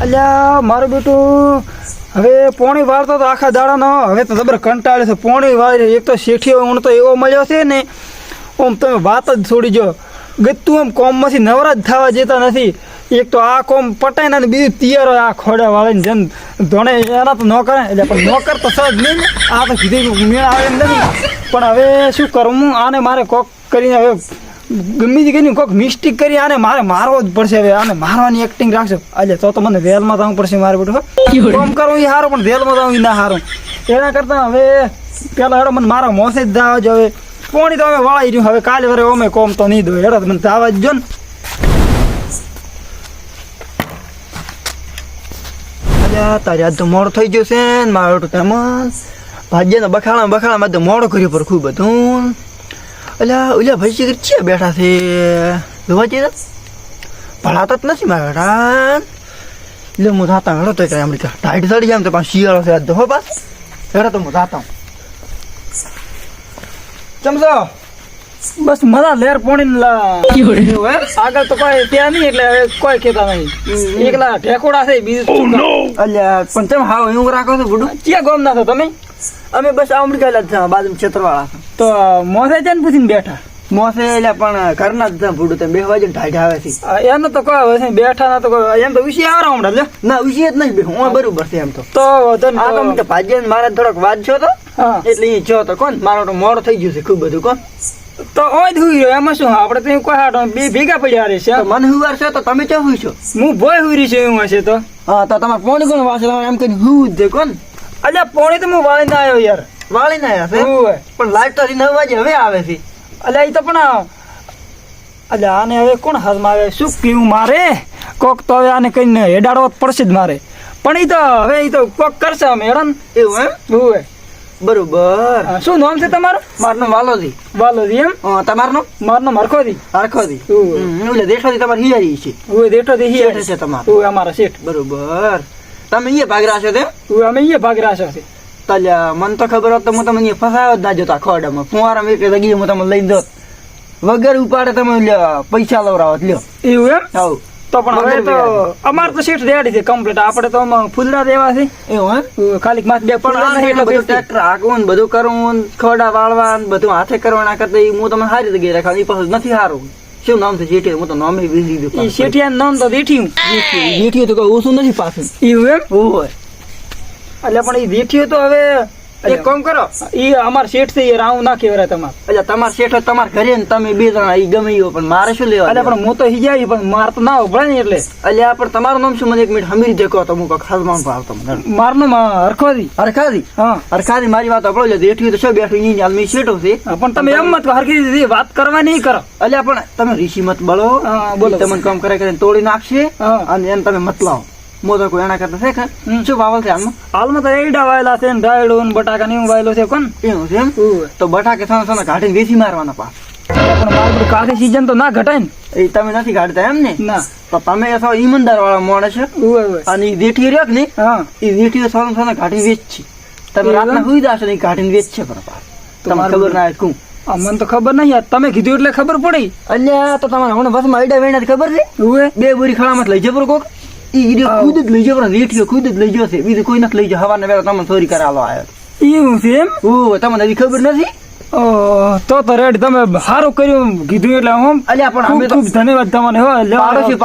અલ્યા મારું બેટું હવે પોણી વાળતો તો આખા દાડાનો હવે તો જબર કંટાળે છે. પોણી વાળી એક તો શેઠીઓ ઊણ તો એવો મળ્યો છે ને, આમ તમે વાત જ છોડી જો. ગતું આમ કોમમાંથી નવરા જ થવા જતા નથી. એક તો આ કોમ પટાય ને બીજું તૈયાર હોય આ ખોડા વાળીને જેમ ધોણે એના તો ન કરે એટલે પણ નોકર તો સહજ નહીં ને. આ તો કીધું મેળ આવે એમ નથી. પણ હવે શું કરું આને મારે કોક કરીને હવે ગમે તે કરીને કોઈક મિસ્ટેક કરી આને મારે મારવો જ પડશે. હવે આને મારવાની એક્ટિંગ રાખશે. એટલે તો મને વેલમાં જવું પડશે મારે બેટું. કોમ કરવું એ સારું પણ વેલમાં જવું એ ના સારું. એના કરતાં હવે પેલા હેડો મને મારા મોસે જ જવા જો. હવે પોણી તો હવે વળાઈ રહ્યું. હવે કાલે વરે અમે કોમ તો નહીં દો હેડો મને જવા જ જો ને. તારે આજ તો મોડું થઈ ગયું છે ને મારું કામ ભાજ્યાના બખાડામાં તો મોડું કર્યું પર ખૂબ બધું. ઓલા ભાઈ છે બેઠા છે જોવા જઈએ ભણાતા જ નથી મારા બેટા. એટલે હું જાતા હેડો તો કઈ આમડી ટાઈટ ચડી જાય તો પાછું શિયાળો છે આજ તો હો પાસ હેડો તો હું જાતા હું ચમચો બસ મજા લેર પોણી આગળ તો કોઈ ત્યાં નહીં એટલે કોઈ ખેતા નહીં. એકલા ઢેકોડા છે બીજું. અલ્યા પણ તમે હાવ એવું રાખો છો બુડું ક્યાં ગોમ ના છો તમે? અમે બસ આમડી ગયેલા જ છે બાજુ ક્ષેત્રવાળા તો મોસે છે ને પૂછીને બેઠા મોસે એટલે પણ ઘરના જ બુડું તમે બેસવા જઈને ઢાઢ આવે છે એનો તો કોઈ હોય બેઠા ના તો એમ તો ઉછી આવરા હમણાં લે ના ઉછી જ નહીં હું બરોબર છે એમ તો ભાજ્ય મારે થોડોક વાત છો તો એટલે એ જો તો કોણ મારો તો મોડો થઈ ગયું છે ખૂબ બધું કોણ તો ઓય હુઈ રહ્યો એમાં શું આપણે તો કોઈ હાડો બે ભેગા પડ્યા રહે છે. મને હુવાર છે તો તમે ક્યાં હુઈ છો? હું ભોય હુઈ રહી છે એવું હશે તો. હા તો તમારે પોણી કોણ વાસે એમ કઈ હું જ કોણ? અલ્યા પોણી તો હું વાળીને આવ્યો યાર. વાળીને આવ્યા છે પણ લાઈટ તો 9 વાગે હવે આવે છે. અલ્યા એ તો પણ અલ્યા આને હવે કોણ હાથમાં આવે શું પીવું મારે કોક તો હવે આને કઈ હેડાડવો પડશે જ મારે. પણ એ તો હવે એ તો કોક કરશે અમે હેડન એવું એમ હોય બરોબર. શું નામ છે તમારું? મારું નામ વાલોજી. વાલોજી એમ? તમારું નામ? મારું નામ હરખોજી. હરખોજી એટલે દેઠોથી તમારે હિયારી છે? ઓય દેઠોથી હિયારી છે તમારું? ઓય અમારા શેઠ. બરોબર. તમે અહીંયા ભાગ રાખ્યો છે? ઓય અમે અહીંયા ભાગ રાખ્યો છે. તાલ્યા મને તો ખબર હોત તો હું તમને ફસાયો જ ના જોતા ખોડામાં ફુવારામાં એક જગ્યાએ હું તમને લઈ દોત વગર ઉપાડે તમે પૈસા લવરાવત લ્યો એવું એમ? હા તો પણ હવે તો અમાર તો સીટ રેડી છે કમ્પ્લીટ. આપણે તો ફૂલડા દેવા છે એવું હે ખાલી માથ બે પણ ટ્રેક્ટર આગવું બધું કરવું ખોડા વાળવા બધું હાથે કરવાના કરતા હું તમે સારી જગ્યાએ રાખાવ એ પાછું નથી સારું. શું નામ છે જેઠી? હું તો નામે વિસરી દીધું. શેઠિયા નામ તો દેઠી જેઠી તો કોઈ ઓછું નથી પાછું એવું એમ હોય. એટલે પણ એ દેઠીઓ તો હવે એક કામ કરો એ અમાર શેઠ છે એ રાઉ ના કેવરા તમાર. એટલે તમાર શેઠ તમાર ઘરે ને તમે બે જણા એ ગમે એવો પણ મારે શું લેવા? એટલે પણ હું તો હિજાઈ પણ માર તો ના ઉભળે ને એટલે. એટલે પણ તમારું નામ શું મને એક મિનિટ હમીર દેખો તો હું ખાસમાં આવતો. મારું નામ હરખાદી. હરખાદી? હા હરખાદી મારી વાત આપડો લે દેઠી તો શું બેઠું ઈ હાલ મી શેઠો છે પણ તમે એમ મત હરખી વાત કરવા નહીં કરો. એટલે પણ તમે ઋષિ મત બળો બોલો તમને કામ કરે કરીને તોડી નાખશે અને એને તમે મત લાવો મોદો કોઈ એના કરતા છે કે શું વાવલ છે હાલમાં? હાલમાં તો એડા વાયેલા છે ને ડાયડો ને બટાકા ને એવું વાયેલો છે કોણ એવું છે એમ? તો બટાકે સાના કાઢીને વેચી મારવાના પાસ. પણ મારું કાઢી સીઝન તો ના ઘટાય ને એ તમે નથી કાઢતા એમ ને? ના તો તમે અથવા ઈમાનદાર વાળા માણસ છે અને એ દેઠી રહ્યો ને એ દેઠી સાના કાઢીને વેચશે. તમે રાતના સુઈ જશો ને એ કાઢીને વેચશે પણ પાસ તમને ખબર ના કું મને તો ખબર નહીં તમે કીધું એટલે ખબર પડી. અલ્યા તો તમારે હમણાં બસમાં આઈડા વેણા ખબર છે બે બોરી ખાડામાં લઈ જબર કોક ખુદ જ લઈ જાવ રેઠિયો ખુદ જ લઈ જશે બીજું કોઈ નથી લઈ જાવ. હવાને વેલા તમને ચોરી કરાવવા આવ્યો એવું છે એમ? ઓ તમને હજી ખબર નથી? તો રેડ તમે સારું કર્યું કીધું એટલે હું અલ્યા પણ અમે ખૂબ ધન્યવાદ તમને.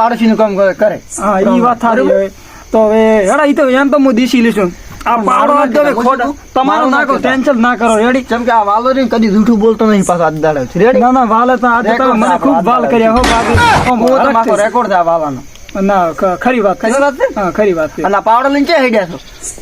પાડોશી નું કામ કરે હા એ વાત સારી. તો હવે હેડા એ તો એમ તો હું દીસી લઈશું. આ પાવડો ખોટો તમારો નાખો ટેન્શન ના કરો રેડી. જેમ કે આ વાલો ને કદી જૂઠું બોલતો નહીં પાછો આજ દાડે રેડી. ના ના વાલે તો આજે તમે મને ખૂબ વાલ કર્યા હો બાકી રેકોર્ડ છે આ વાલાનો. ના ખરી વાત હા ખરી વાત છે. અને પાવડો લઈને ક્યાં હેડ્યા છો?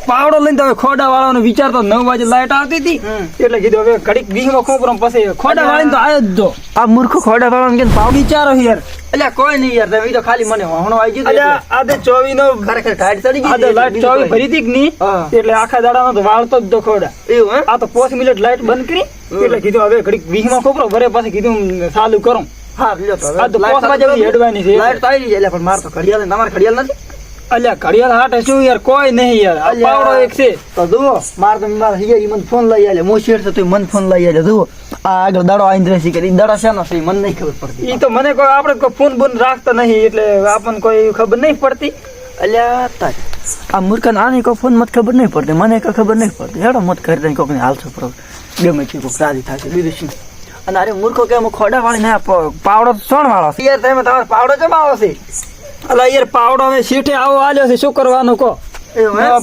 પાવડો લઈને તો હવે ખોડા વાળાનો વિચાર તો 9 વાગે લાઈટ આવતી હતી એટલે કીધું હવે ઘડીક વીહમાં ખોપરો પછી ખોડા વાળીને તો આવ્યો જ જો. આ મૂર્ખ ખોડા વાળાને કે પાવડો વિચારો યાર. એટલે કોઈ નહીં યાર તમે તો ખાલી મને હણો આવી ગયો. એટલે આદે 24 નો ખરેખર કાઢ ચડી ગઈ. આદે લાઈટ 24 ભરી હતી કે નહીં એટલે આખા દાડાનો તો વાળતો જ દો ખોડા એવું હે. આ તો 5 મિનિટ લાઈટ બંધ કરી એટલે કીધું હવે ઘડીક વીહમાં ખોપરો ભરે પછી કીધું ચાલુ કરું. હા લ્યો તો આ તો 5 વાગે હેડવાની છે લાઈટ તો આવી ગઈ. એટલે પણ માર તો ઘડિયાળ તમારે ઘડિયાળ નથી? અલ્યા ઘડિયાળ હાટે શું યાર કોઈ નહીં યાર. આ પાવડો એક છે તો જુઓ માર તો મારા હિયારી મને ફોન લઈ આલે મો શેર છે તો મને ફોન લઈ આલે જુઓ આ આગળ દાડો આઈને રહેશે કે દાડો શેનો છે મને નહીં ખબર પડતી. ઈ તો મને કોઈ આપણે કોઈ ફોન બોન રાખતા નહીં એટલે આપણને કોઈ ખબર નહીં પડતી. અલ્યા તાર આ મૂર્ખા આને કોઈ ફોન મત ખબર નહીં પડતી, મને કઈ ખબર નહીં પડતી. હેડો મત કરી દઈ કોકને હાલશો પર ગમે છે કોક રાજી થશે બીજું શું. અને અરે મૂર્ખો કે ખોડા વાળી ના પાવડો સોણ વાળો યાર, તમે તમારો પાવડો કેમ આવો છે? અલા યાર પાવડો હવે શેઠે આવો આલ્યો છે, શું કરવાનું કહો?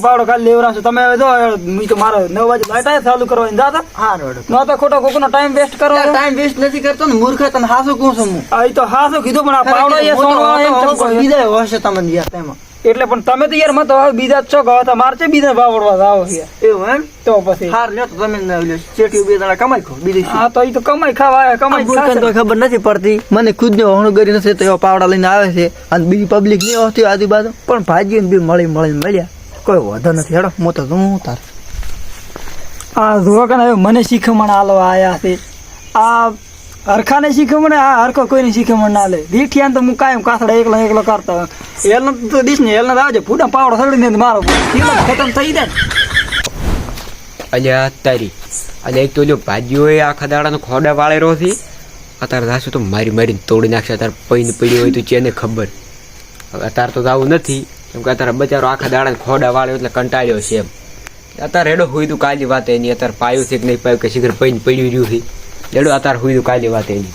પાવડો ખાલી લેવરાશો તમે. હવે જો હું તો મારો 9 વાગે લાઈટ ચાલુ કરવાની દાદા. હા રોડ ન તો ખોટો કોકનો ટાઈમ વેસ્ટ કરો. ટાઈમ વેસ્ટ નથી કરતો ને મૂર્ખા, તને હાસું કહું છું હું. આ તો હાસું કીધું પણ આ પાવડો એ સોણવા બીજા હશે તમને યાર તેમાં. એટલે પણ તમે તો યાર મત બીજા છો ગવા હતા, મારે બીજા વાવડવા આવો છે એવું એમ. તો પછી હાર લ્યો તો તમે ચેટી બે દાડા કમાઈ ખો બીજી. હા તો એ તો કમાઈ ખાવા કમાઈ તો ખબર નથી પડતી મને ખુદ ને હોણું કરી નથી તો એવા પાવડા લઈને આવે છે અને બીજી પબ્લિક નહીં હોતી આજુબાજુ. પણ ભાજી બી મળ્યા કોઈ વધો નથી. હેડો હું તો હું તાર આ જોવા કે મને શીખમણ આલવા આયા છે. આ હરખાને શીખમણ, આ હરખો કોઈને શીખમણ ના લે. દીઠિયાને તો હું કાયમ કાસડા એકલો કરતા. એલનો તો દીશ ને એલનો આવજે ફૂટા પાવડો સડી ને મારો ખતમ થઈ જાય. અલ્યા તારી અલ્યા એક તો જો ભાજીઓ આખા દાડાનો ખોડા વાળેલો છે. અત્યારે જાશું તો મારીને તોડી નાખશે. અત્યારે પૈને પડી હોય તો ચેને ખબર. અત્યારે તો જવું નથી કેમ કે અત્યારે બચારો આખા દાડા ખોડા વાળ્યો એટલે કંટાળ્યો છે એમ. અત્યારે રેડો હોય તું કાલી વાત એની. અત્યારે પાયું છે કે નહીં પાયું કે શીઘ્ર પૈને પડ્યું રહ્યું છે. રેડો અત્યારે હોય તું કાલી વાત એની.